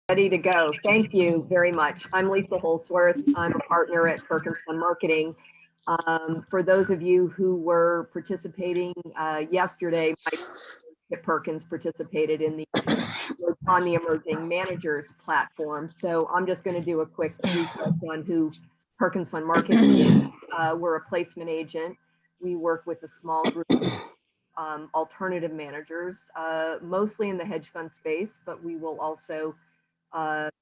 Ready to go. Thank you very much. I'm Lisa Holzwarth. I'm a partner at Perkins Fund Marketing. For those of you who were participating yesterday, Mike Perkins participated in on the Emerging Managers platform. So I'm just going to do a quick recap on who Perkins Fund Marketing is. We're a placement agent. We work with a small group of alternative managers, mostly in the hedge fund space, but we will also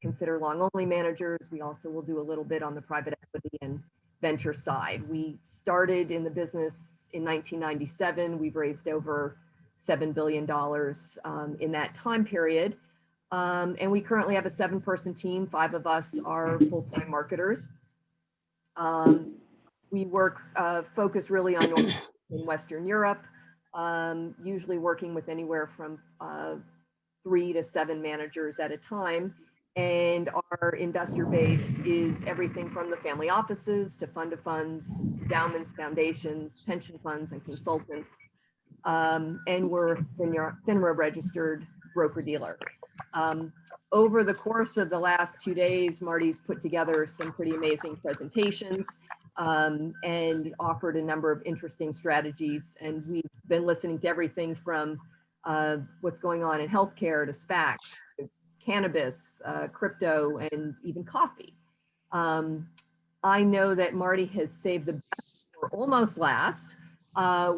consider long-only managers. We also will do a little bit on the private equity and venture side. We started in the business in 1997. We've raised over $7 billion in that time period. And we currently have a 7-person team. 5 of us are full-time marketers. We work, focus really on North and Western Europe, usually working with anywhere from 3 to 7 managers at a time. And our investor base is everything from the family offices to fund of funds, endowments, foundations, pension funds, and consultants. And we're FINRA registered broker dealer. Over the course of the last 2 days, Marty's put together some pretty amazing presentations and offered a number of interesting strategies. And we've been listening to everything from what's going on in healthcare to SPACs, to cannabis, crypto, and even coffee. I know that Marty has saved the best for almost last,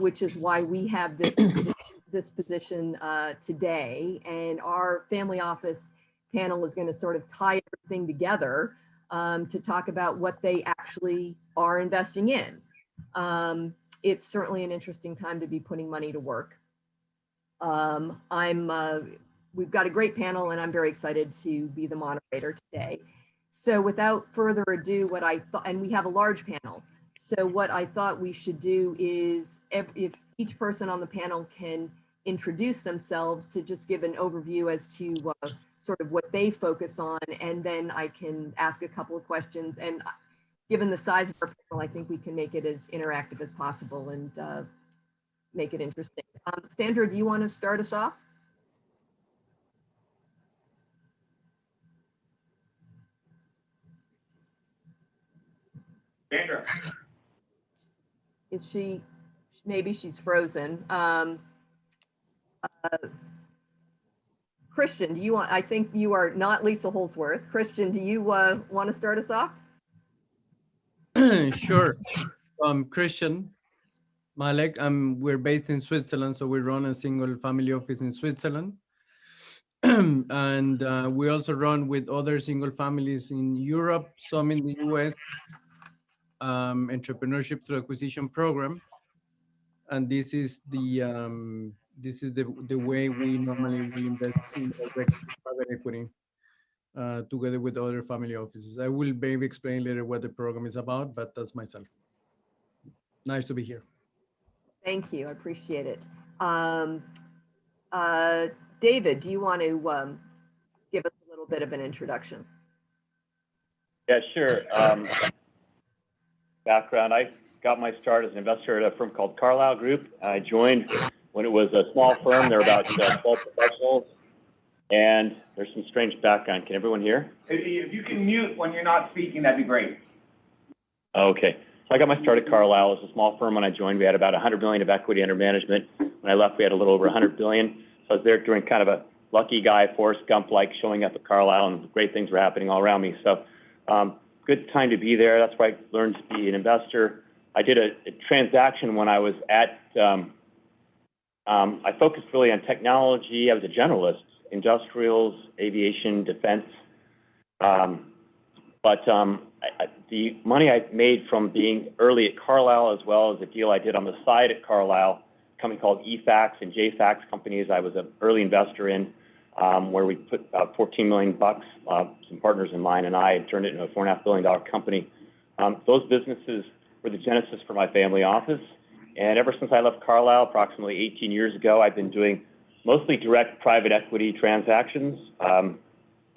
which is why we have this position today. And our family office panel is going to sort of tie everything together to talk about what they actually are investing in. It's certainly an interesting time to be putting money to work. We've got a great panel and I'm very excited to be the moderator today. So without further ado, what I thought, and we have a large panel. So what I thought we should do is if each person on the panel can introduce themselves to just give an overview as to sort of what they focus on, and then I can ask a couple of questions. And given the size of our panel, I think we can make it as interactive as possible and make it interesting. Sandra, do you want to start us off? Sandra. Is she, maybe she's frozen. Christian, do you want, I think you are not Lisa Holzwarth. Christian, do you want to start us off? Sure. Christian, Malek, we're based in Switzerland, so we run a single family office in Switzerland. And we also run with other single families in Europe, some in the US, entrepreneurship through acquisition program. And this is the way we normally will invest in direct private equity together with other family offices. I will maybe explain later what the program is about, but that's myself. Nice to be here. Thank you, I appreciate it. David, do you want to give us a little bit of an introduction? Yeah, sure. Background, I got my start as an investor at a firm called Carlyle Group. I joined when it was a small firm. There were about 12 professionals. And there's some strange background. Can everyone hear? If you can mute when you're not speaking, that'd be great. Okay. So I got my start at Carlyle. It was a small firm when I joined. We had about 100 million of equity under management. When I left, we had a little over 100 billion. So I was there doing kind of a lucky guy, Forrest Gump-like, showing up at Carlyle, and great things were happening all around me. So good time to be there. That's where I learned to be an investor. I did a transaction when I was at, I focused really on technology. I was a generalist, industrials, aviation, defense. But the money I made from being early at Carlyle, as well as a deal I did on the side at Carlyle, a company called EFAX and JFAX companies, I was an early investor in, where we put about $14 million, some partners in mine and I, and turned it into a $4.5 billion company. Those businesses were the genesis for my family office. And ever since I left Carlyle, approximately 18 years ago, I've been doing mostly direct private equity transactions. And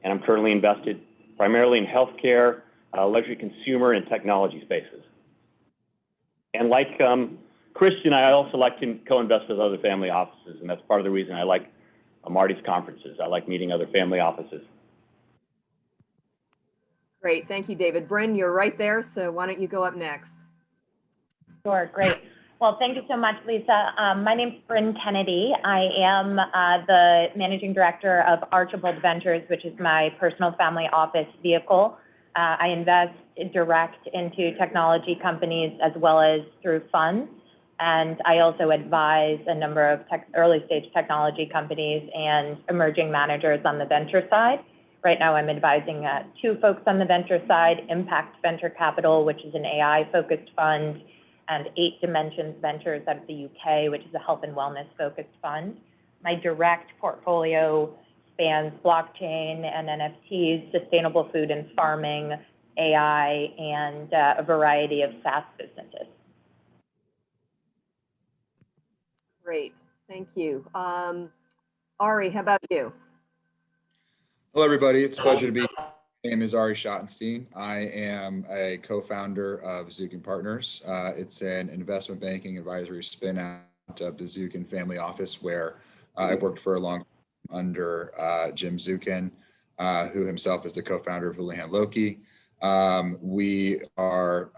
I'm currently invested primarily in healthcare, luxury consumer, and technology spaces. And like Christian, I also like to co-invest with other family offices, and that's part of the reason I like Marty's conferences. I like meeting other family offices. Great, thank you, David. Brynne, you're right there, so why don't you go up next? Sure, great. Well, thank you so much, Lisa. My name's Brynne Kennedy. I am the Managing Director of Archibald Ventures, which is my personal family office vehicle. I invest direct into technology companies as well as through funds. And I also advise a number of early stage technology companies and emerging managers on the venture side. Right now, I'm advising 2 folks on the venture side, Impact Venture Capital, which is an AI-focused fund, and 8 Dimensions Ventures out of the UK, which is a health and wellness-focused fund. My direct portfolio spans blockchain and NFTs, sustainable food and farming, AI, and a variety of SaaS businesses. Great, thank you. Ari, how about you? Hello, everybody. It's a pleasure to be here. My name is Ari Schottenstein. I am a co-founder of Zukin Partners. It's an investment banking advisory spin out of the Zukin family office, where I've worked for a long time under Jim Zukin, who himself is the co-founder of Houlihan Lokey. We are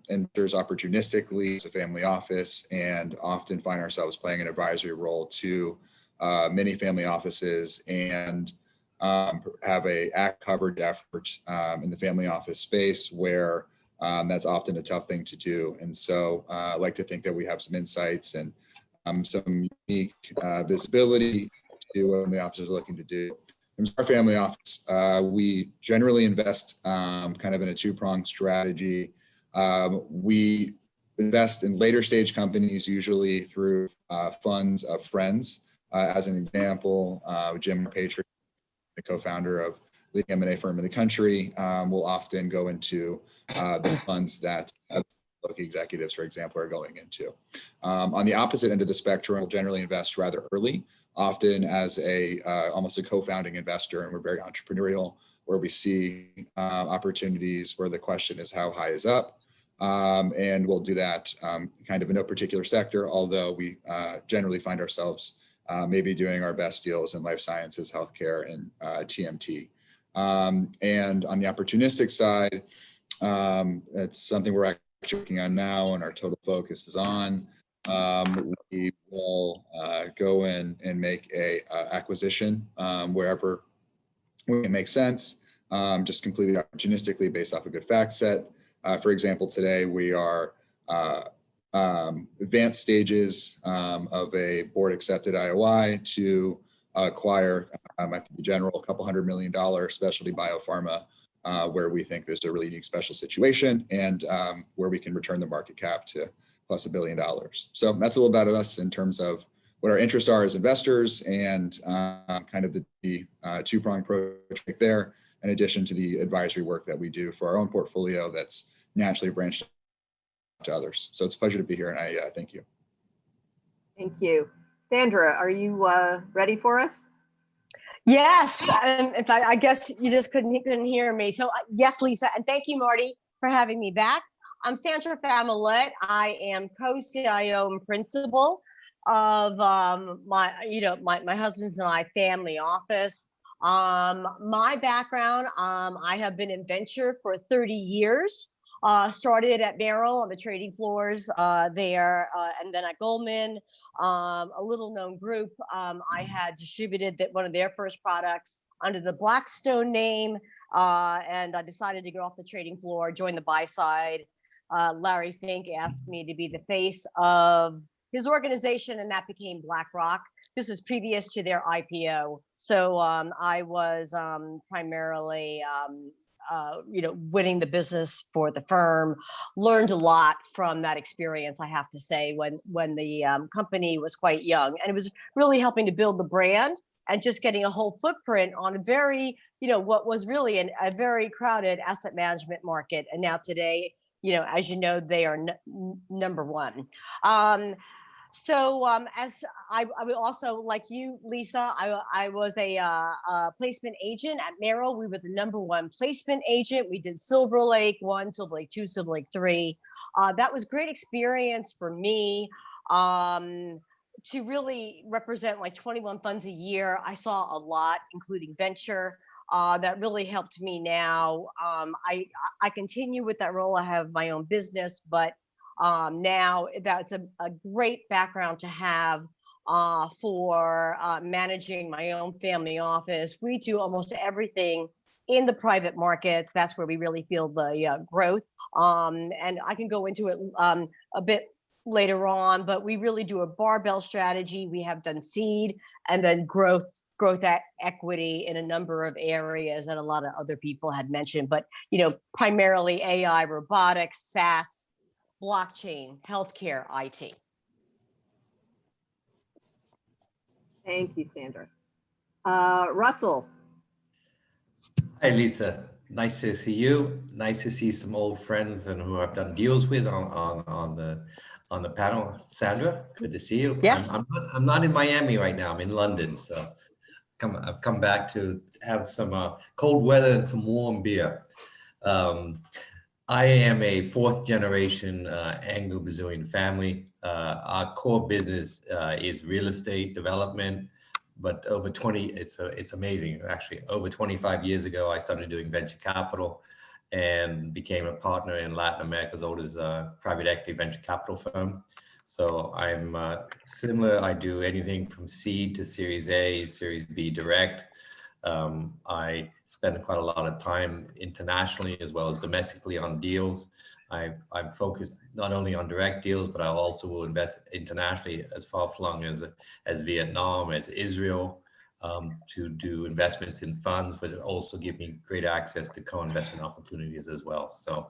investors opportunistically as a family office, and often find ourselves playing an advisory role to many family offices, and have a act coverage effort in the family office space where that's often a tough thing to do. And so I like to think that we have some insights and some unique visibility to what family offices are looking to do. In our family office, we generally invest kind of in a 2-pronged strategy. We invest in later stage companies, usually through funds of friends. As an example, Jim Patriot, the co-founder of the M&A firm in the country, will often go into the funds that Lokey executives, for example, are going into. On the opposite end of the spectrum, we'll generally invest rather early, often as almost a co-founding investor, and we're very entrepreneurial, where we see opportunities where the question is how high is up, and we'll do that kind of in no particular sector, although we generally find ourselves maybe doing our best deals in life sciences, healthcare, and TMT. And on the opportunistic side, it's something we're actually working on now, and our total focus is on. We will go in and make a acquisition wherever it makes sense, just completely opportunistically based off a good fact set. For example, today we are advanced stages of a board accepted IOI to acquire, I have to be general, a $200 million specialty biopharma, where we think there's a really unique special situation, and where we can return the market cap to plus $1 billion. So that's a little about us in terms of what our interests are as investors, and kind of the 2-pronged approach right there, in addition to the advisory work that we do for our own portfolio that's naturally branched to others. So it's a pleasure to be here, and I thank you. Thank you. Sandra, are you ready for us? Yes, in fact, I guess you just couldn't hear me. So yes, Lisa, and thank you, Marty, for having me back. I'm Sandra Familet. I am co-CIO and principal of my husband's and I family office. My background, I have been in venture for 30 years. Started at Merrill on the trading floors there, and then at Goldman, a little known group. I had distributed one of their first products under the Blackstone name, and I decided to get off the trading floor, join the buy side. Larry Fink asked me to be the face of his organization, and that became BlackRock. This was previous to their IPO. So I was primarily winning the business for the firm. Learned a lot from that experience, I have to say, when the company was quite young, and it was really helping to build the brand and just getting a whole footprint on a very, what was really a very crowded asset management market. And now today, as you know, they are number one. So as I would also, like you, Lisa, I was a placement agent at Merrill. We were the #1 placement agent. We did Silver Lake 1, Silver Lake 2, Silver Lake 3. That was great experience for me to really represent like 21 funds a year. I saw a lot, including venture. that really helped me now. I continue with that role. I have my own business, but now that's a great background to have for managing my own family office. We do almost everything in the private markets. That's where we really feel the growth. And I can go into it a bit later on, but we really do a barbell strategy. We have done seed and then growth equity in a number of areas that a lot of other people had mentioned, but primarily AI, robotics, SaaS, blockchain, healthcare, IT. Thank you, Sandra. Russell. Hi, Lisa. Nice to see you. Nice to see some old friends and who I've done deals with on the panel. Sandra, good to see you. Yes. I'm not in Miami right now. I'm in London, so I've come back to have some cold weather and some warm beer. I am a fourth generation Anglo-Brazilian family. Our core business is real estate development, but over 20, it's amazing. Actually, over 25 years ago, I started doing venture capital and became a partner in Latin America's oldest private equity venture capital firm. So I'm similar. I do anything from seed to Series A, Series B direct. I spend quite a lot of time internationally as well as domestically on deals. I'm focused not only on direct deals, but I also will invest internationally as far flung as Vietnam, as Israel, to do investments in funds, but also give me great access to co-investment opportunities as well. So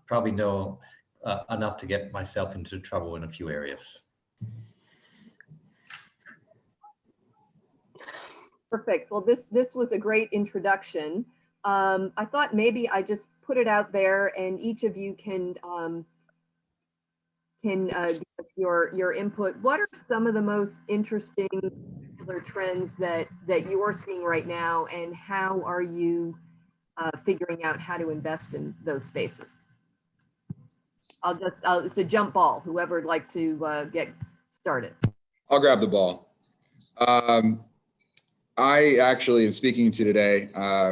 probably know enough to get myself into trouble in a few areas. Perfect. Well, this was a great introduction. I thought maybe I just put it out there, and each of you can give your input. What are some of the most interesting trends that you're seeing right now, and how are you figuring out how to invest in those spaces? It's a jump ball. Whoever would like to get started. I'll grab the ball. I actually am speaking to you today,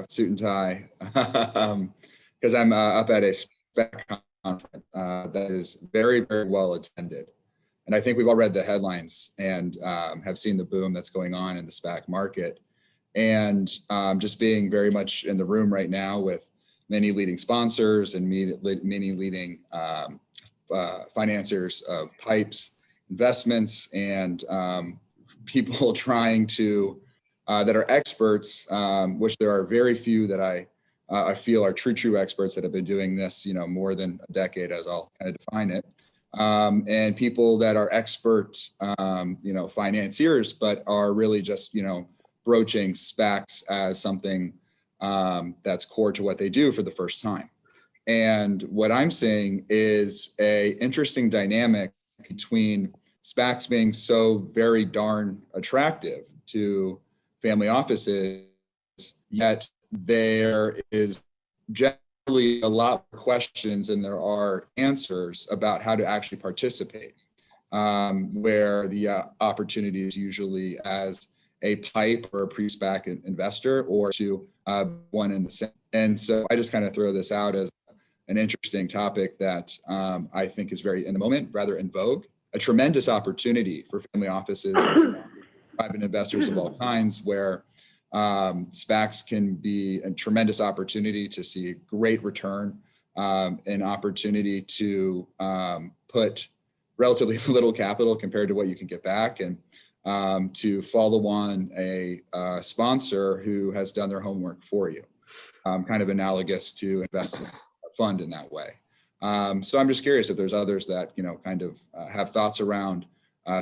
suit and tie, because I'm up at a SPAC conference that is very, very well attended. And I think we've all read the headlines and have seen the boom that's going on in the SPAC market. And just being very much in the room right now with many leading sponsors and many leading financiers of pipes, investments, and people trying to that are experts, which there are very few that I feel are true experts that have been doing this, more than a decade, as I'll kind of define it, and people that are expert, financiers, but are really just, broaching SPACs as something that's core to what they do for the first time. And what I'm seeing is a interesting dynamic between SPACs being so very darn attractive to family offices, yet there is generally a lot of questions than there are answers about how to actually participate, where the opportunity is usually as a pipe or a pre-SPAC investor, or to one in the same. And so I just kind of throw this out as an interesting topic that I think is very in the moment, rather in vogue, a tremendous opportunity for family offices, private investors of all kinds, where SPACs can be a tremendous opportunity to see great return, an opportunity to put relatively little capital compared to what you can get back, and to follow on a sponsor who has done their homework for you, kind of analogous to investing a fund in that way. So I'm just curious if there's others that, kind of have thoughts around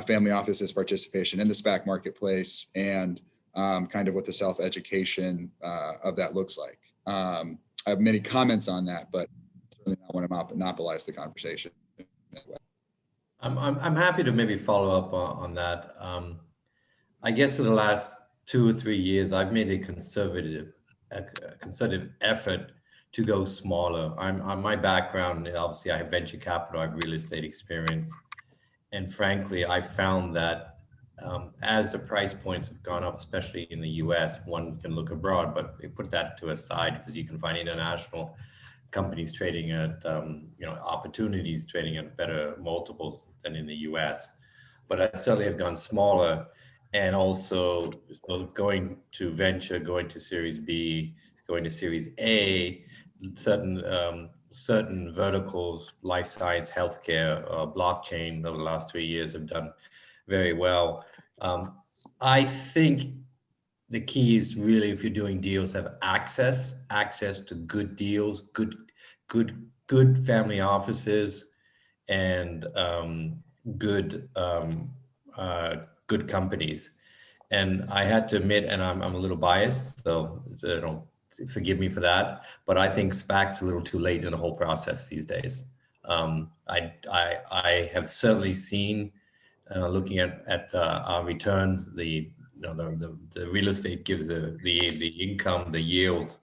family offices participation in the SPAC marketplace, and kind of what the self-education of that looks like. I have many comments on that, but certainly not want to monopolize the conversation. I'm happy to maybe follow up on that. I guess for the last 2 or 3 years, I've made a concerted effort to go smaller. On my background, obviously I have venture capital, I have real estate experience. And frankly, I found that as the price points have gone up, especially in the US, one can look abroad, but we put that to a side because you can find international companies trading at, opportunities trading at better multiples than in the US. But I certainly have gone smaller, and also so going to venture, going to Series B, going to Series A, certain verticals, life science, healthcare, blockchain over the last 3 years have done very well. I think the key is really, if you're doing deals, have access to good deals, good family offices, and good companies. And I had to admit, and I'm a little biased, so don't forgive me for that, but I think SPAC's a little too late in the whole process these days. I have certainly seen, looking at our returns, the real estate gives the income, the yields,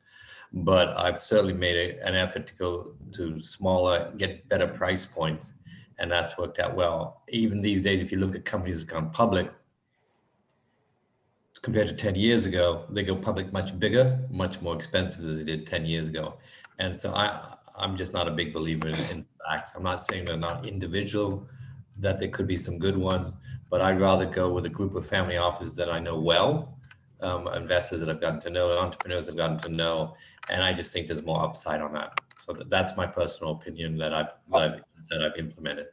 but I've certainly made an effort to go to smaller, get better price points, and that's worked out well. Even these days, if you look at companies that come public, compared to 10 years ago, they go public much bigger, much more expensive than they did 10 years ago. And so I'm just not a big believer in SPACs. I'm not saying they're not individual, that there could be some good ones, but I'd rather go with a group of family offices that I know well, investors that I've gotten to know, entrepreneurs I've gotten to know, and I just think there's more upside on that. So that's my personal opinion that I've implemented.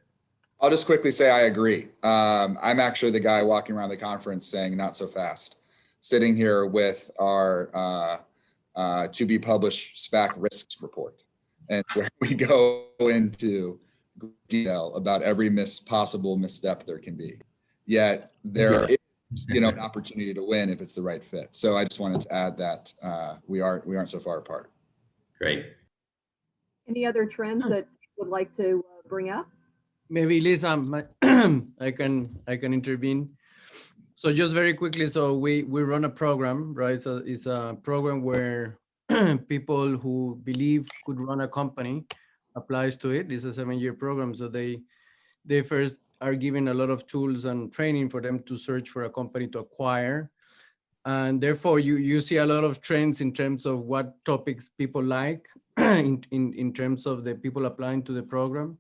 I'll just quickly say I agree. I'm actually the guy walking around the conference saying not so fast, sitting here with our to be published SPAC risks report, and where we go into detail about every possible misstep there can be. Yet there is, an opportunity to win if it's the right fit. So I just wanted to add that we aren't so far apart. Great. Any other trends that you would like to bring up? Maybe Lisa, I can intervene. So just very quickly, so we run a program, right? So it's a program where people who believe could run a company applies to it. It's a 7-year program. So they first are given a lot of tools and training for them to search for a company to acquire. And therefore you see a lot of trends in terms of what topics people like in terms of the people applying to the program.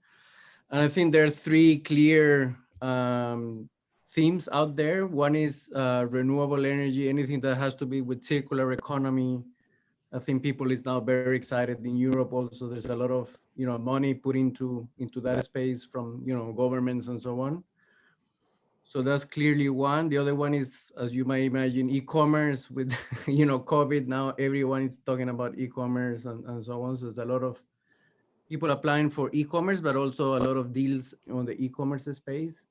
And I think there are 3 clear themes out there. One is renewable energy, anything that has to be with circular economy. I think people is now very excited. In Europe also, there's a lot of money put into that space from governments and so on. So that's clearly one. The other one is, as you might imagine, e-commerce with COVID. Now everyone is talking about e-commerce and so on. So there's a lot of people applying for e-commerce, but also a lot of deals on the e-commerce space.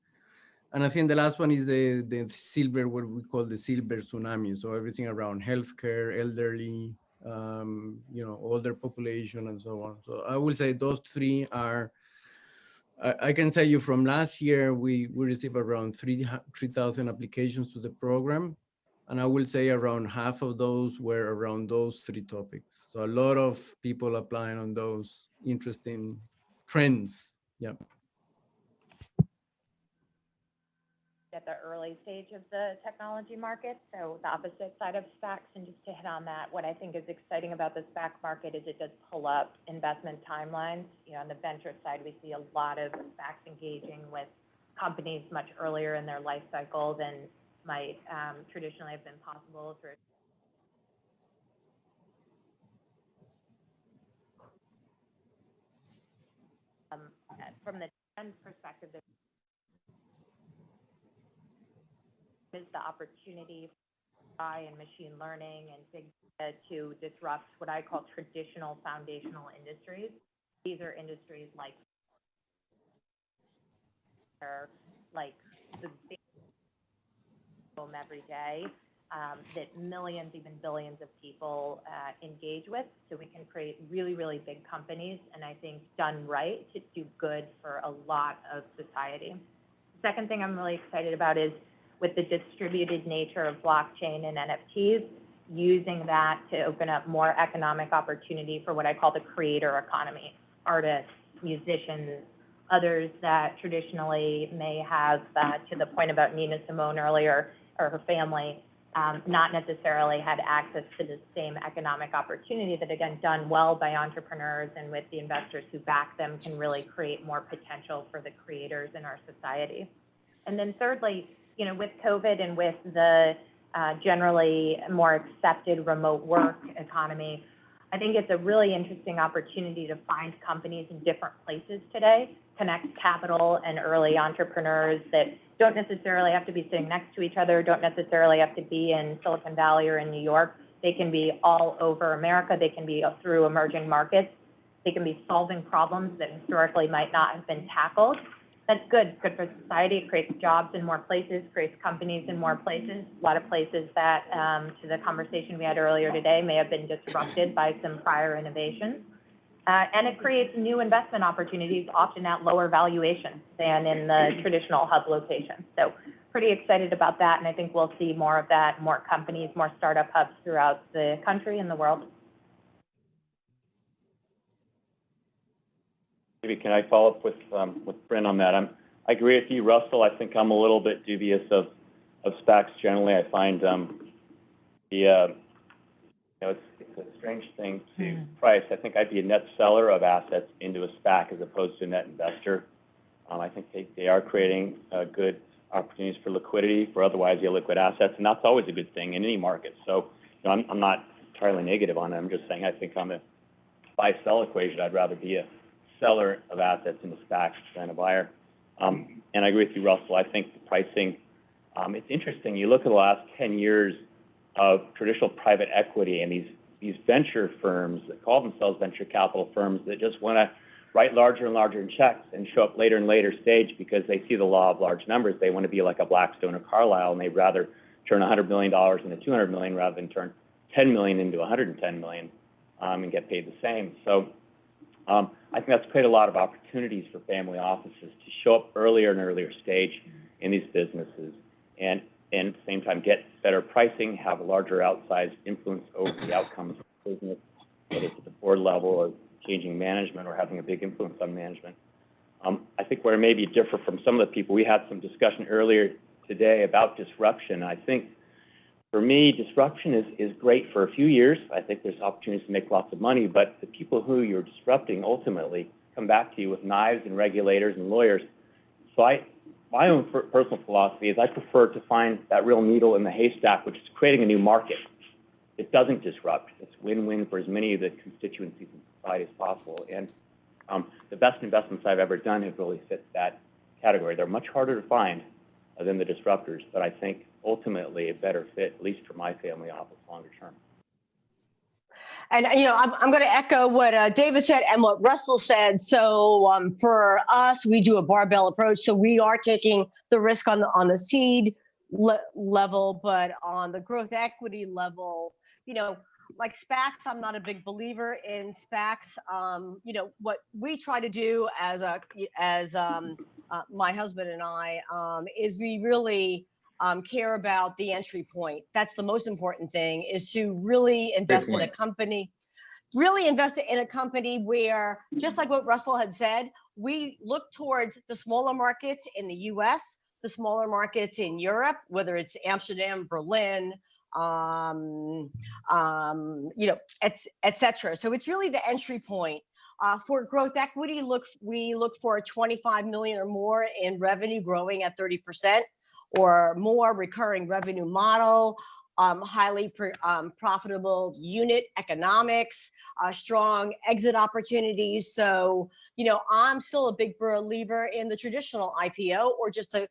And I think the last one is the silver, what we call the silver tsunami. So everything around healthcare, elderly, older population, and so on. So I will say those 3 are. I can tell you from last year, we received around 3,000 applications to the program. And I will say around half of those were around those 3 topics. So a lot of people applying on those interesting trends. Yeah. At the early stage of the technology market, so the opposite side of SPACs. And just to hit on that, what I think is exciting about the SPAC market is it does pull up investment timelines. On the venture side, we see a lot of SPACs engaging with companies much earlier in their life cycle than might traditionally have been possible through. From the trend perspective, there is the opportunity for AI and machine learning and big data to disrupt what I call traditional foundational industries. These are industries like the big home every day that millions, even billions of people engage with. So we can create really, really big companies, and I think done right to do good for a lot of society. Second thing I'm really excited about is with the distributed nature of blockchain and NFTs, using that to open up more economic opportunity for what I call the creator economy, artists, musicians, others that traditionally may have, to the point about Nina Simone earlier, or her family, not necessarily had access to the same economic opportunity that, again, done well by entrepreneurs and with the investors who back them, can really create more potential for the creators in our society. And then thirdly, you know, with COVID and with the generally more accepted remote work economy, I think it's a really interesting opportunity to find companies in different places today, connect capital and early entrepreneurs that don't necessarily have to be sitting next to each other, don't necessarily have to be in Silicon Valley or in New York. They can be all over America. They can be through emerging markets. They can be solving problems that historically might not have been tackled. That's good. It's good for society. It creates jobs in more places, creates companies in more places. A lot of places that, to the conversation we had earlier today, may have been disrupted by some prior innovations. And it creates new investment opportunities, often at lower valuations than in the traditional hub locations. So pretty excited about that. And I think we'll see more of that, more companies, more startup hubs throughout the country and the world. Maybe can I follow up with Brynne on that? I agree with you, Russell. I think I'm a little bit dubious of SPACs generally. I find you know, it's a strange thing to price. I think I'd be a net seller of assets into a SPAC as opposed to a net investor. I think they are creating good opportunities for liquidity for otherwise illiquid assets, and that's always a good thing in any market. So you know, I'm not entirely negative on it. I'm just saying I think on the buy-sell equation, I'd rather be a seller of assets in the SPACs than a buyer. And I agree with you, Russell. I think the pricing, it's interesting. You look at the last 10 years of traditional private equity and these venture firms that call themselves venture capital firms that just want to write larger and larger checks and show up later and later stage because they see the law of large numbers. They want to be like a Blackstone or Carlyle, and they'd rather turn $100 million into $200 million rather than turn $10 million into $110 million and get paid the same. So I think that's created a lot of opportunities for family offices to show up earlier and earlier stage in these businesses and at the same time get better pricing, have a larger outsized influence over the outcomes of the business, whether it's at the board level or changing management or having a big influence on management. I think where maybe differ from some of the people, we had some discussion earlier today about disruption. I think for me, disruption is great for a few years. I think there's opportunities to make lots of money, but the people who you're disrupting ultimately come back to you with knives and regulators and lawyers. So my own personal philosophy is I prefer to find that real needle in the haystack, which is creating a new market. It doesn't disrupt. It's win-win for as many of the constituencies in society as possible. And the best investments I've ever done have really fit that category. They're much harder to find than the disruptors, but I think ultimately a better fit, at least for my family office longer term. And, you know, I'm going to echo what David said and what Russell said. So for us, we do a barbell approach. So we are taking the risk on the seed level, but on the growth equity level, you know, like SPACs, I'm not a big believer in SPACs. You know, what we try to do as my husband and I is we really care about the entry point. That's the most important thing, is to really invest in a company, where, just like what Russell had said, we look towards the smaller markets in the US, the smaller markets in Europe, whether it's Amsterdam, Berlin, you know, et cetera. So it's really the entry point. For growth equity, we look for a 25 million or more in revenue growing at 30%. Or more recurring revenue model, highly profitable unit economics, strong exit opportunities. So, you know, I'm still a big believer in the traditional IPO or just the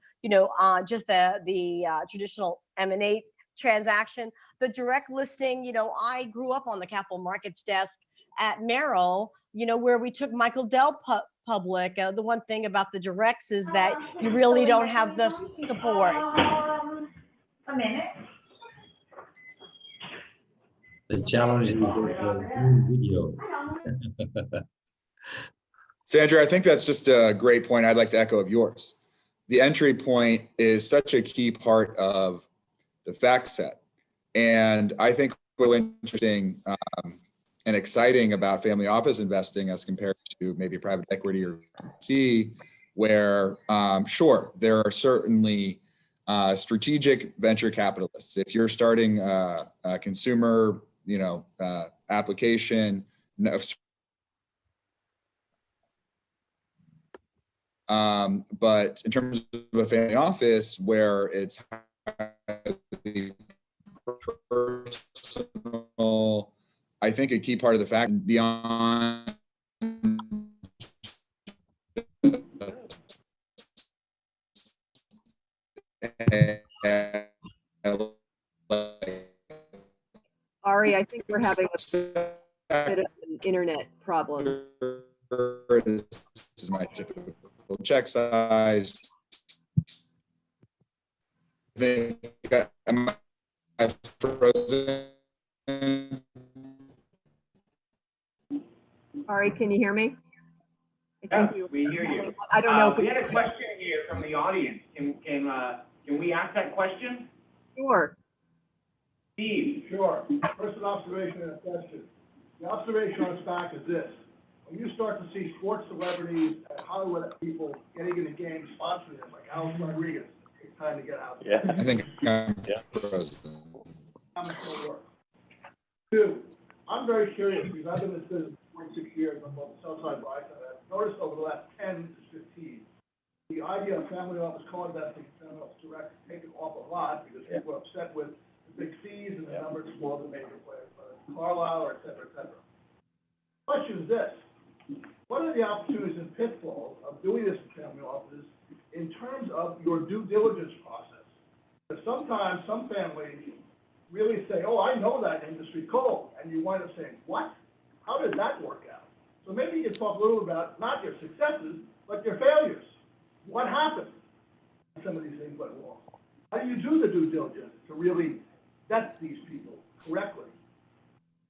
traditional M&A transaction. The direct listing, you know, I grew up on the capital markets desk at Merrill, you know, where we took Michael Dell public. The one thing about the directs is that you really don't have the support. A minute. The challenge is the video. Sandra, I think that's just a great point. I'd like to echo of yours. The entry point is such a key part of the fact set. And I think what's interesting and exciting about family office investing as compared to maybe private equity or VC where, sure, there are certainly strategic venture capitalists. If you're starting a consumer, application, but in terms of a family office where it's highly personal, I think a key part of the fact beyond Ari, I think we're having a bit of an internet problem. this is my typical check size. Am I frozen? Ari, can you hear me? I Yeah, think you. we hear you. I don't know if We had a question here from the audience. Can we ask that question? Sure. Steve? Sure. First, an observation and a question. The observation on SPAC is this. When you start to see sports celebrities and Hollywood people getting into games, sponsoring them, like Alex Rodriguez, it's time to get out. Yeah. I think I'm frozen. How much will work? Two, I'm very curious because I've been in this business for 26 years on both the sell side and buy side. I've noticed over the last 10 to 15, the idea of family office co-investing and family office direct has taken off a lot because people are upset with the big fees and the numbers of all the major players, whether it's Carlisle or et cetera, et cetera. Question is this. What are the opportunities and pitfalls of doing this in family offices in terms of your due diligence process? Because sometimes some families really say, oh, I know that industry cold, and you wind up saying, what? How did that work out? So maybe you can talk a little about not your successes, but your failures. What happened when some of these things went wrong? How do you do the due diligence to really vet these people correctly?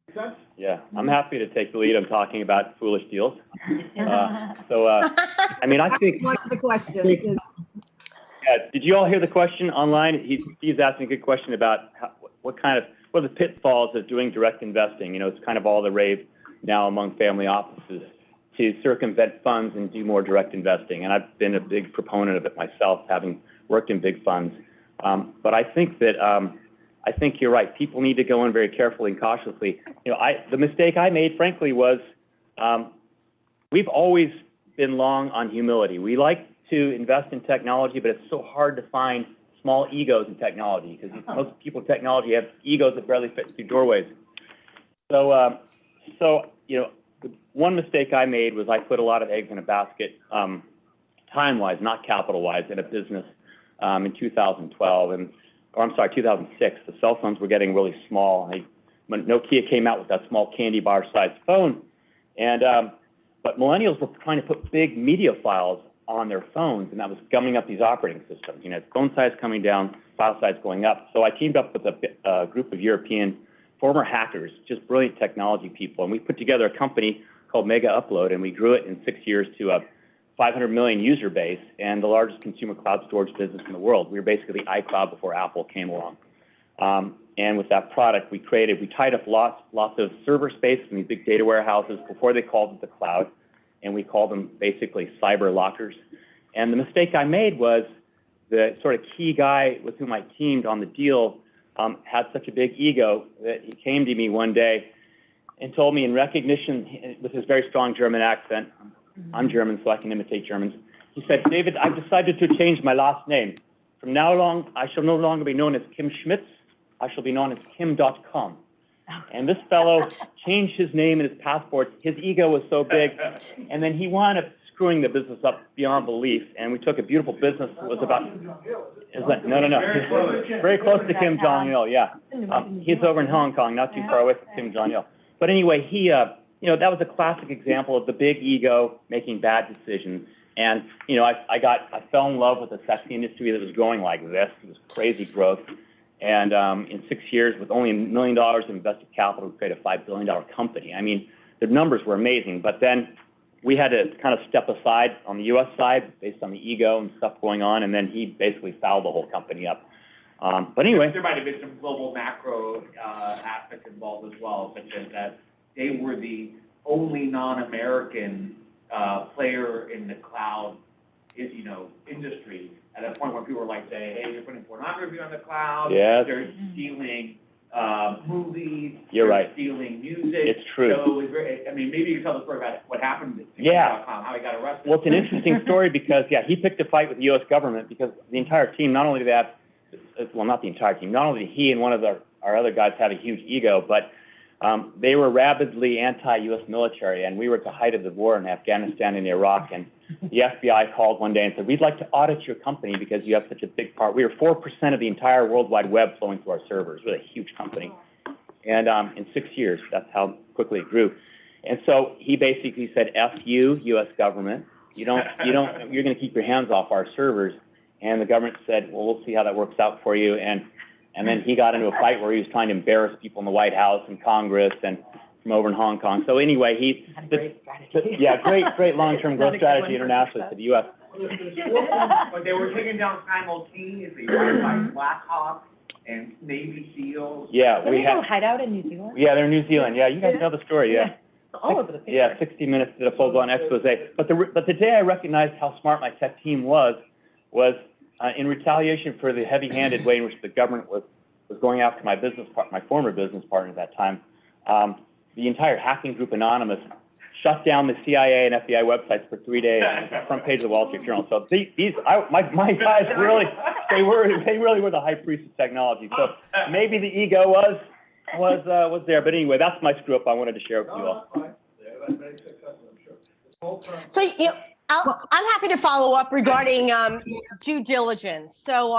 Make sense? Yeah, I'm happy to take the lead. I'm talking about foolish deals. I think. One of the questions is, Did you all hear the question online? He's asking a good question about what are the pitfalls of doing direct investing? It's kind of all the rave now among family offices to circumvent funds and do more direct investing. And I've been a big proponent of it myself, having worked in big funds. But I think that I think you're right. People need to go in very carefully and cautiously. The mistake I made, frankly, was we've always been long on humility. We like to invest in technology, but it's so hard to find small egos in technology because most people in technology have egos that barely fit through doorways. So one mistake I made was I put a lot of eggs in a basket, time-wise, not capital-wise, in a business in 2012 2006. The cell phones were getting really small. When Nokia came out with that small candy bar-sized phone, but millennials were trying to put big media files on their phones, and that was gumming up these operating systems. Phone size coming down, file size going up. So I teamed up with a group of European former hackers, just brilliant technology people, and we put together a company called Mega Upload, and we grew it in 6 years to a 500 million user base and the largest consumer cloud storage business in the world. We were basically iCloud before Apple came along. And with that product, we tied up lots of server space in these big data warehouses before they called it the cloud, and we called them basically cyber lockers. And the mistake I made was the sort of key guy with whom I teamed on the deal had such a big ego that he came to me one day and told me in recognition, with his very strong German accent, I'm German, so I can imitate Germans. He said, David, I've decided to change my last name. From now on, I shall no longer be known as Kim Schmitz. I shall be known as Kim.com. And this fellow changed his name in his passport. His ego was so big. And then he wound up screwing the business up beyond belief. And we took a beautiful business that was about, no. Very close to Kim Jong-il, yeah. He's over in Hong Kong, not too far away from Kim Jong-il. But anyway, he, that was a classic example of the big ego making bad decisions. And, I fell in love with a sexy industry that was growing like this. It was crazy growth. And in 6 years, with only $1 million in invested capital, we created a $5 billion company. I mean, the numbers were amazing. But then we had to kind of step aside on the U.S. side based on the ego and stuff going on. And then he basically fouled the whole company up. But anyway. There might have been some global macro aspects involved as well, such as that they were the only non-American player in the cloud industry at a point where people were like saying, hey, you're putting pornography on the cloud. Yes. They're stealing movies. You're they're right. Stealing music. It's true. So it was very, I mean, maybe you can tell the story about what happened at Yeah. how he got arrested. Well, it's an interesting story because, yeah, he picked a fight with the U.S. government because the entire team, not only did they have, well, not the entire team, not only did he and one of our other guys have a huge ego, but they were rabidly anti-U.S. military, and we were at the height of the war in Afghanistan and Iraq, and the FBI called one day and said, we'd like to audit your company because you have such a big part. We were 4% of the entire World Wide Web flowing through our servers. We're a huge company. And in 6 years, that's how quickly it grew. And so he basically said, F you, U.S. government. You're going to keep your hands off our servers. And the government said, well, we'll see how that works out for you. And then he got into a fight where he was trying to embarrass people in the White House and Congress and from over in Hong Kong. So anyway, great long-term growth strategy internationally for the U.S. But they were taken down simultaneously by Black Hawks and Navy SEALs. Yeah, Didn't they go hide out in New Zealand? Yeah, they're in New Zealand. Yeah, you guys know the story. Yeah. All over the paper. Yeah, 60 Minutes did a full-blown expose. But the day I recognized how smart my tech team was in retaliation for the heavy-handed way in which the government was going after my former business partner at that time. The entire hacking group, Anonymous, shut down the CIA and FBI websites for 3 days on the front page of the Wall Street Journal. So my guys really, they really were the high priest of technology. So maybe the ego was there, but anyway, that's my screw up I wanted to share with you all. So, I'm happy to follow up regarding due diligence. So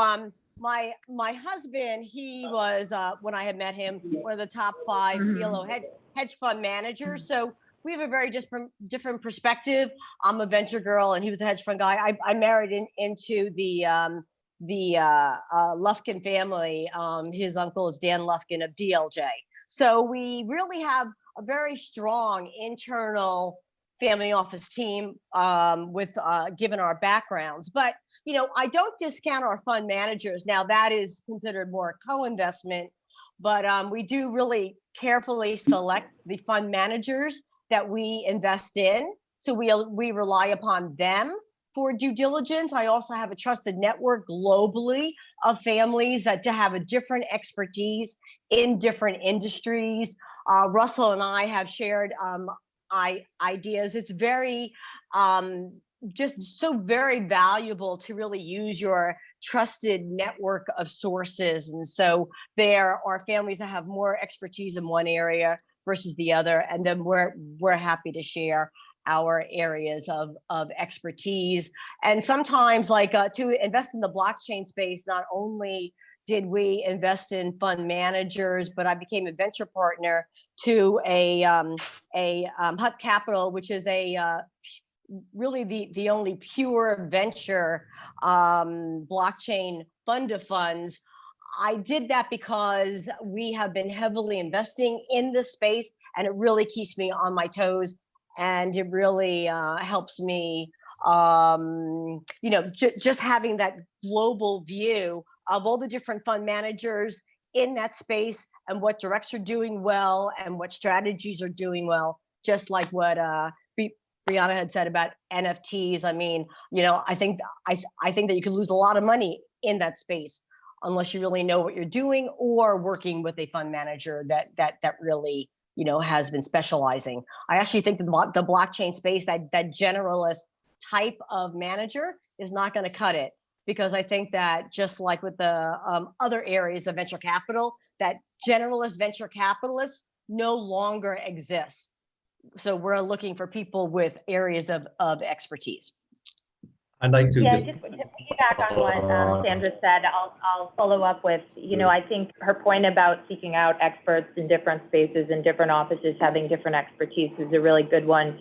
my husband, he was, when I had met him, one of the top 5 CLO hedge fund managers. So we have a very different perspective. I'm a venture girl and he was a hedge fund guy. I married into the Lufkin family. His uncle is Dan Lufkin of DLJ. So we really have a very strong internal family office team with given our backgrounds. But I don't discount our fund managers. Now that is considered more co-investment, but we do really carefully select the fund managers that we invest in. So we rely upon them for due diligence. I also have a trusted network globally of families that to have a different expertise in different industries. Russell and I have shared ideas. It's very just so very valuable to really use your trusted network of sources. And so there are families that have more expertise in one area versus the other. And then we're happy to share our areas of expertise. And sometimes to invest in the blockchain space, not only did we invest in fund managers, but I became a venture partner to a Hut Capital, which is really the only pure venture blockchain fund of funds. I did that because we have been heavily investing in this space, and it really keeps me on my toes, and it really helps me, just having that global view of all the different fund managers in that space and what directs are doing well and what strategies are doing well, just like what Brianna had said about NFTs. I mean, I think that you can lose a lot of money in that space unless you really know what you're doing or working with a fund manager that really, has been specializing. I actually think that the blockchain space, that generalist type of manager is not going to cut it, because I think that just like with the other areas of venture capital, that generalist venture capitalists no longer exists. So we're looking for people with areas of expertise. I'd like to just to piggyback on what Sandra said, I'll follow up with, I think her point about seeking out experts in different spaces and different offices having different expertise is a really good one.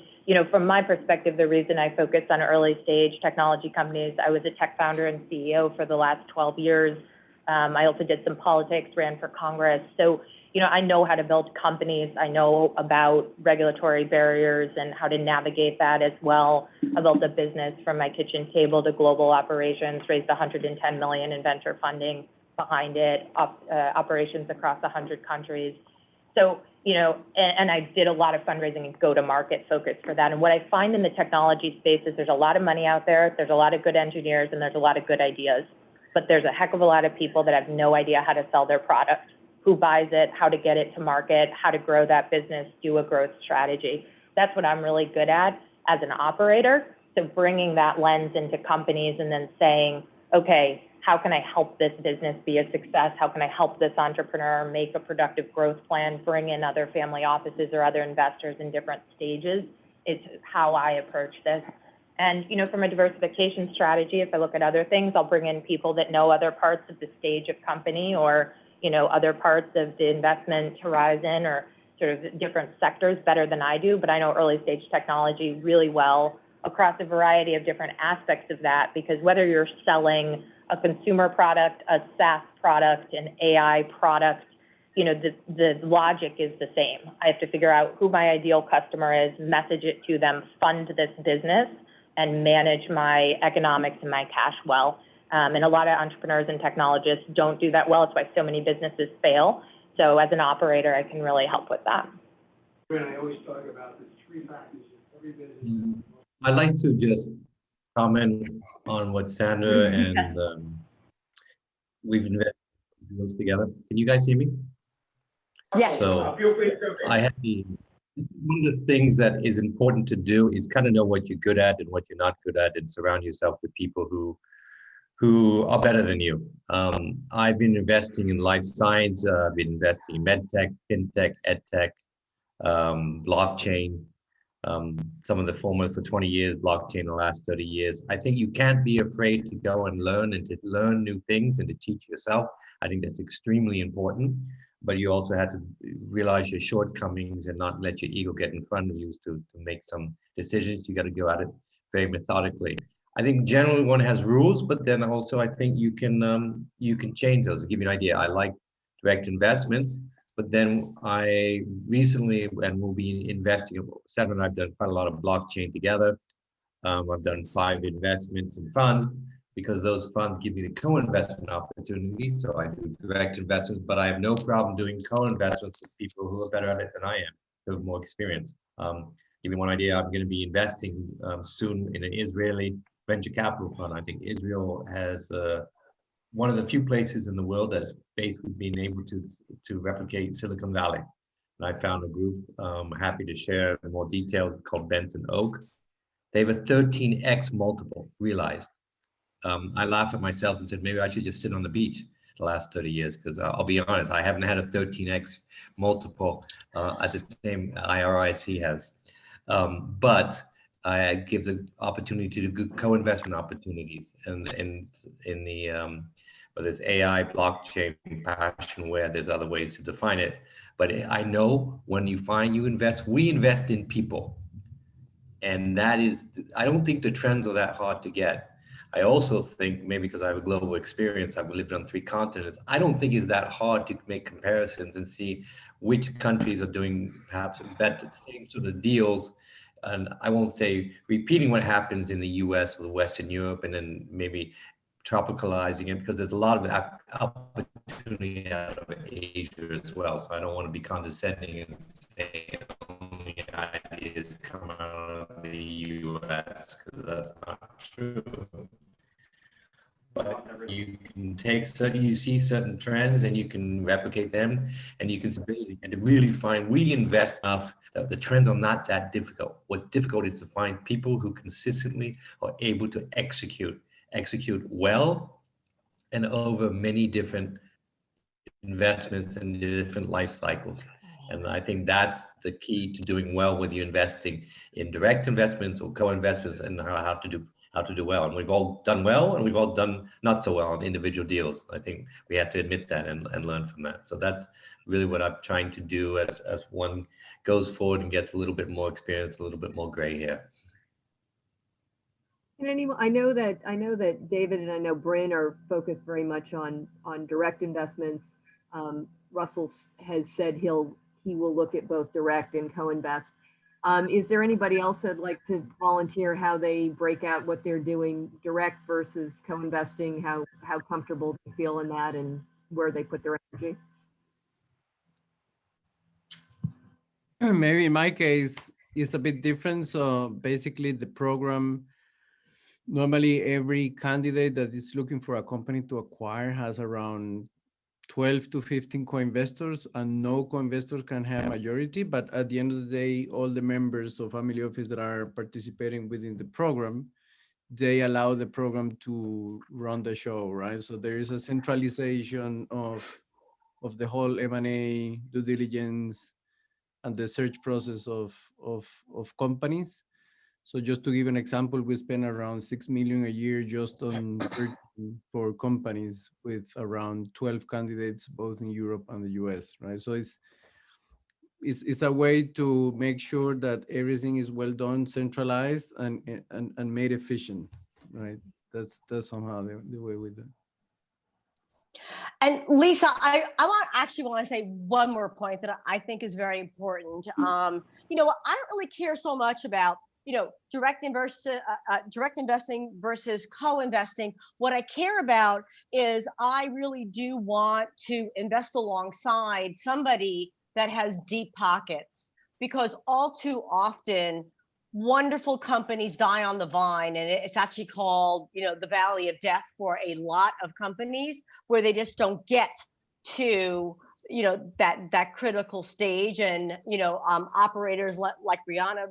From my perspective, the reason I focused on early stage technology companies, I was a tech founder and CEO for the last 12 years. I also did some politics, ran for Congress. So, I know how to build companies. I know about regulatory barriers and how to navigate that as well. I built a business from my kitchen table to global operations, raised $110 million in venture funding behind it, operations across 100 countries. So, you know, and I did a lot of fundraising and go-to-market focus for that. And what I find in the technology space is there's a lot of money out there, there's a lot of good engineers, and there's a lot of good ideas. But there's a heck of a lot of people that have no idea how to sell their product, who buys it, how to get it to market, how to grow that business, do a growth strategy. That's what I'm really good at as an operator. So bringing that lens into companies and then saying, okay, how can I help this business be a success? How can I help this entrepreneur make a productive growth plan, bring in other family offices or other investors in different stages? It's how I approach this. And, you know, from a diversification strategy, if I look at other things, I'll bring in people that know other parts of the stage of company or, you know, other parts of the investment horizon or sort of different sectors better than I do. But I know early stage technology really well across a variety of different aspects of that, because whether you're selling a consumer product, a SaaS product, an AI product, you know, the logic is the same. I have to figure out who my ideal customer is, message it to them, fund this business, and manage my economics and my cash well. And a lot of entrepreneurs and technologists don't do that well. It's why so many businesses fail. So as an operator, I can really help with that. Brynne, I always talk about the three factors in every business. I'd like to just comment on what Sandra and we've invested together. Can you guys hear me? Yes. So Feel free to go. I have one of the things that is important to do is kind of know what you're good at and what you're not good at, and surround yourself with people who are better than you. I've been investing in life science. I've been investing in medtech, fintech, edtech, blockchain. Some of the foremost for 20 years, blockchain the last 30 years. I think you can't be afraid to go and learn and to learn new things and to teach yourself. I think that's extremely important, but you also have to realize your shortcomings and not let your ego get in front of you to make some decisions. You got to go at it very methodically. I think generally one has rules, but then also I think you can change those. I'll give you an idea. I like direct investments. But then I recently, and we'll be investing, Sandra and I've done quite a lot of blockchain together. I've done 5 investments in funds because those funds give me the co-investment opportunities. So I do direct investments, but I have no problem doing co-investments with people who are better at it than I am, who have more experience. Give you one idea, I'm going to be investing soon in an Israeli venture capital fund. I think Israel has one of the few places in the world that's basically been able to replicate Silicon Valley. And I found a group, happy to share more details, called Benson Oak. They have a 13x multiple realized. I laugh at myself and said, maybe I should just sit on the beach the last 30 years, because I'll be honest, I haven't had a 13x multiple at the same IRR as he has. But it gives an opportunity to do good co-investment opportunities and in the whether it's AI, blockchain, passion, where there's other ways to define it. But I know when you find you invest, we invest in people. And that is, I don't think the trends are that hard to get. I also think, maybe because I have a global experience, I've lived on 3 continents, I don't think it's that hard to make comparisons and see which countries are doing perhaps better, same sort of deals. And I won't say repeating what happens in the US or Western Europe and then maybe tropicalizing it, because there's a lot of opportunity out of Asia as well. So I don't want to be condescending and say only ideas come out of the US, because that's not true. But you can take you see certain trends and you can replicate them, and you can and to really find, we invest enough that the trends are not that difficult. What's difficult is to find people who consistently are able to execute well and over many different investments and different life cycles. And I think that's the key to doing well, whether you're investing in direct investments or co-investments, and how to do well. And we've all done well, and we've all done not so well on individual deals. I think we have to admit that and learn from that. So that's really what I'm trying to do as one goes forward and gets a little bit more experience, a little bit more gray hair. And anyone, I know that David and I know Brynne are focused very much on direct investments. Russell has said he will look at both direct and co-invest. Is there anybody else that'd like to volunteer how they break out what they're doing direct versus co-investing, how comfortable they feel in that and where they put their energy? maybe in my case, it's a bit different. So basically the program, normally every candidate that is looking for a company to acquire has around 12 to 15 co-investors, and no co-investors can have majority. But at the end of the day, all the members of family office that are participating within the program, they allow the program to run the show, right? So there is a centralization of the whole M&A, due diligence, and the search process of companies. So just to give an example, we spend around 6 million a year just on searching for companies, with around 12 candidates both in Europe and the US, right? So it's a way to make sure that everything is well done, centralized, and made efficient, right? That's somehow the way we do it. And Lisa, actually want to say one more point that I think is very important. You know, I don't really care so much about, you know, direct investing versus co-investing. What I care about is I really do want to invest alongside somebody that has deep pockets, because all too often wonderful companies die on the vine, and it's actually called, you know, the valley of death for a lot of companies, where they just don't get to, you know, that critical stage. And, you know, operators like Brianna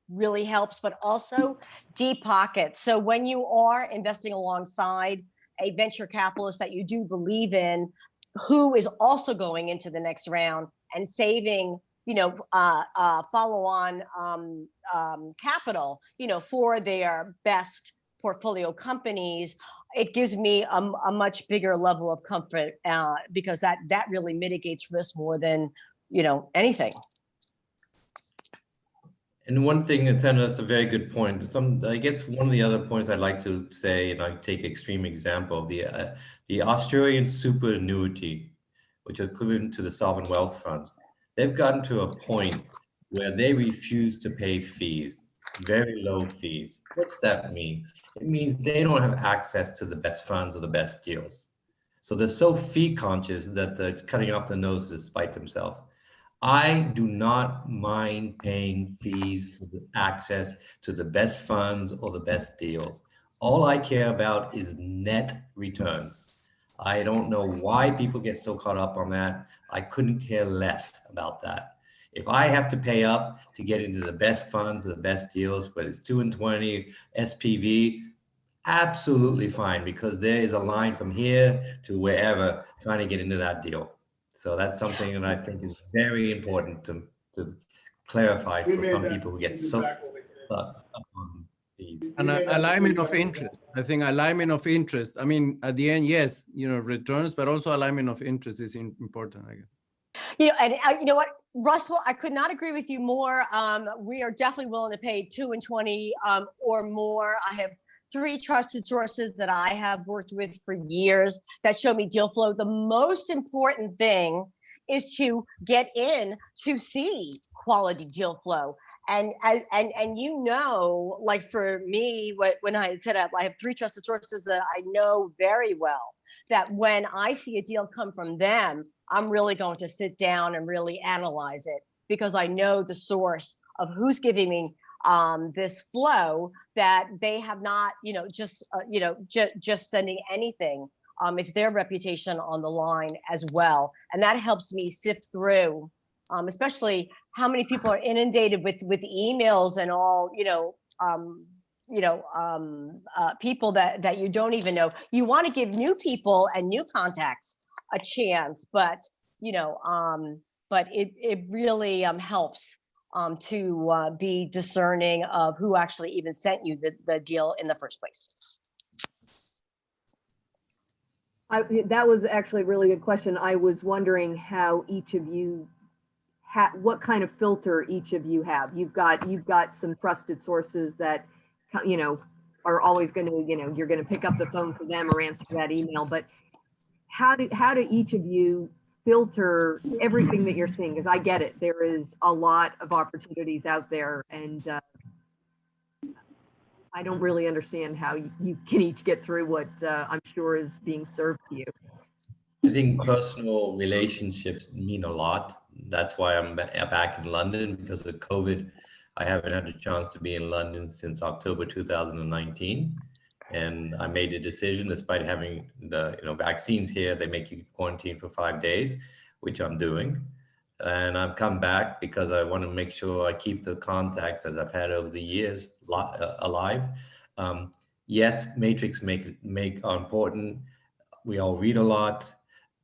really helps, but also deep pockets. So when you are investing alongside a venture capitalist that you do believe in, who is also going into the next round and saving, you know, follow-on capital, you know, for their best portfolio companies, it gives me a much bigger level of comfort, because that really mitigates risk more than, you know, anything. And one thing, and Sandra, that's a very good point. I guess one of the other points I'd like to say, and I take extreme example of the Australian superannuity, which are equivalent to the sovereign wealth funds. They've gotten to a point where they refuse to pay fees, very low fees. What's that mean? It means they don't have access to the best funds or the best deals. So they're so fee conscious that they're cutting off the nose to spite themselves. I do not mind paying fees for the access to the best funds or the best deals. All I care about is net returns. I don't know why people get so caught up on that. I couldn't care less about that. If I have to pay up to get into the best funds, the best deals, whether it's 2 and 20, SPV, absolutely fine, because there is a line from here to wherever trying to get into that deal. So that's something that I think is very important to clarify for some people who get so stuck on fees. And alignment of interest. I think alignment of interest. I mean, at the end, yes, you know, returns, but also alignment of interest is important, I guess. You know, and you know what, Russell, I could not agree with you more. We are definitely willing to pay 2 and 20 or more. I have 3 trusted sources that I have worked with for years that show me deal flow. The most important thing is to get in to see quality deal flow. And you know, like for me, when I had set up, I have 3 trusted sources that I know very well, that when I see a deal come from them, I'm really going to sit down and really analyze it, because I know the source of who's giving me this flow, that they have not, you know, just sending anything. It's their reputation on the line as well. And that helps me sift through, especially how many people are inundated with emails and all, people that you don't even know. You want to give new people and new contacts a chance, but, you know, but it really helps to be discerning of who actually even sent you the deal in the first place. That was actually a really good question. I was wondering how each of you what kind of filter each of you have. You've got some trusted sources that, you know, are always going to, you know, you're going to pick up the phone for them or answer that email. But how do each of you filter everything that you're seeing? Because I get it, there is a lot of opportunities out there, and I don't really understand how you can each get through what I'm sure is being served to you. I think personal relationships mean a lot. that's why I'm back in London. Because of COVID, I haven't had a chance to be in London since October 2019. And I made a decision, despite having the vaccines here, they make you quarantine for 5 days, which I'm doing. And I've come back because I want to make sure I keep the contacts that I've had over the years alive. Yes, matrix are important. We all read a lot,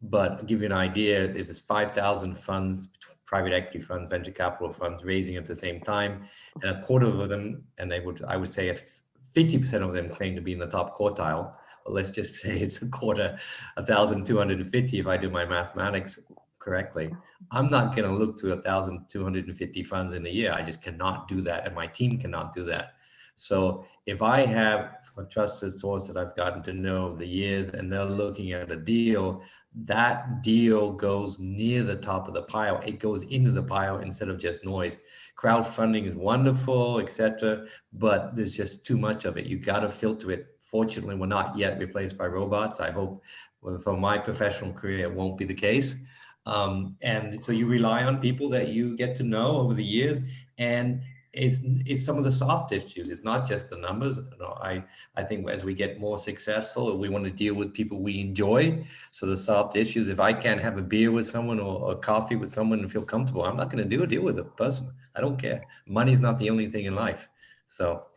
but I'll give you an idea. There's 5,000 funds, private equity funds, venture capital funds raising at the same time, and a quarter of them, and I would say 50% of them claim to be in the top quartile. Well, let's just say it's a quarter, 1,250 if I do my mathematics correctly. I'm not going to look through 1,250 funds in a year. I just cannot do that, and my team cannot do that. So if I have a trusted source that I've gotten to know over the years, and they're looking at a deal, that deal goes near the top of the pile. It goes into the pile instead of just noise. Crowdfunding is wonderful, etc., but there's just too much of it. You got to filter it. Fortunately, we're not yet replaced by robots. I hope for my professional career, it won't be the case. And so you rely on people that you get to know over the years, and it's some of the soft issues. It's not just the numbers. I think as we get more successful, we want to deal with people we enjoy. So the soft issues, if I can't have a beer with someone or a coffee with someone and feel comfortable, I'm not going to do a deal with a person. I don't care. Money's not the only thing in life. So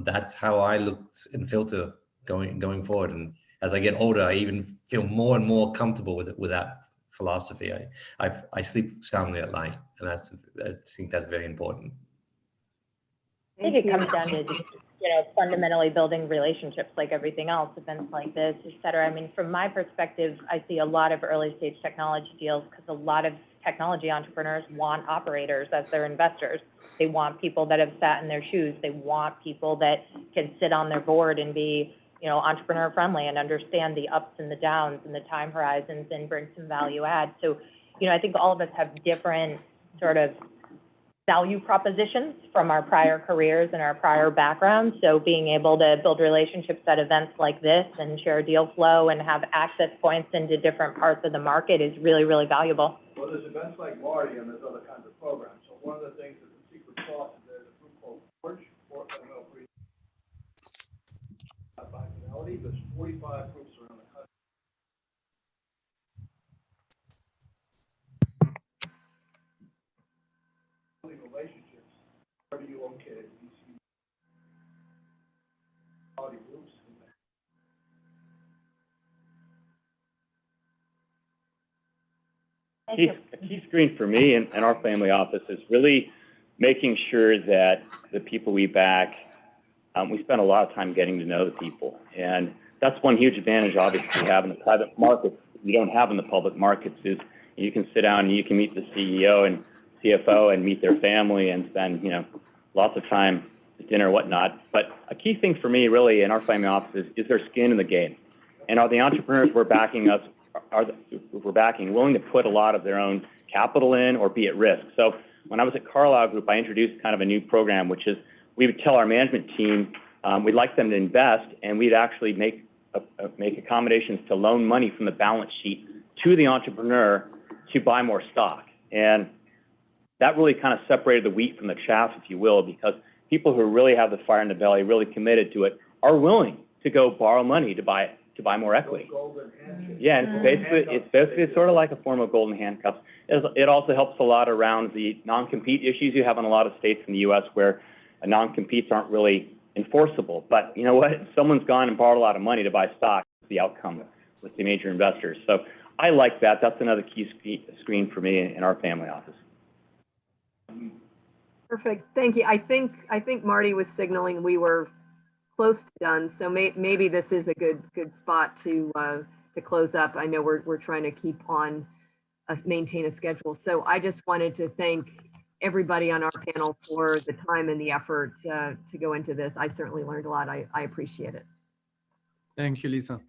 that's how I look and filter going forward. And as I get older, I even feel more and more comfortable with that philosophy. I sleep soundly at night, and I think that's very important. I think it comes down to just, fundamentally building relationships like everything else, events like this, et cetera. I mean, from my perspective, I see a lot of early stage technology deals because a lot of technology entrepreneurs want operators as their investors. They want people that have sat in their shoes. They want people that can sit on their board and be, entrepreneur friendly and understand the ups and the downs and the time horizons and bring some value add. So, I think all of us have different sort of value propositions from our prior careers and our prior backgrounds. So being able to build relationships at events like this and share deal flow and have access points into different parts of the market is really, really valuable. Well, there's events like Marty and there's other kinds of programs. So one of the things that's a secret sauce is there's a group called Forge, by Fidelity. There's 45 groups around the country. Relationships, wherever you located, you see quality groups. A key screen for me and our family office is really making sure that the people we back, we spend a lot of time getting to know the people. And that's one huge advantage, obviously, we have in the private markets you don't have in the public markets is you can sit down and you can meet the CEO and CFO and meet their family and spend, lots of time at dinner or whatnot. But a key thing for me really in our family office is their skin in the game. And are the entrepreneurs we're backing willing to put a lot of their own capital in or be at risk? So when I was at Carlyle Group, I introduced kind of a new program, which is we would tell our management team we'd like them to invest, and we'd actually make accommodations to loan money from the balance sheet to the entrepreneur to buy more stock. And that really kind of separated the wheat from the chaff, if you will, because people who really have the fire in the belly, really committed to it, are willing to go borrow money to buy more equity. Yeah, and it's basically sort of like a form of golden handcuffs. It also helps a lot around the non-compete issues you have in a lot of states in the U.S. where non-competes aren't really enforceable. But you know what? Someone's gone and borrowed a lot of money to buy stock. The outcome with the major investors. So I like that. That's another key screen for me in our family office. Perfect. Thank you. I think Marty was signaling we were close to done. So maybe this is a good spot to close up. I know we're trying to keep on maintain a schedule. So I just wanted to thank everybody on our panel for the time and the effort to go into this. I certainly learned a lot. I appreciate it. Thank you, Lisa.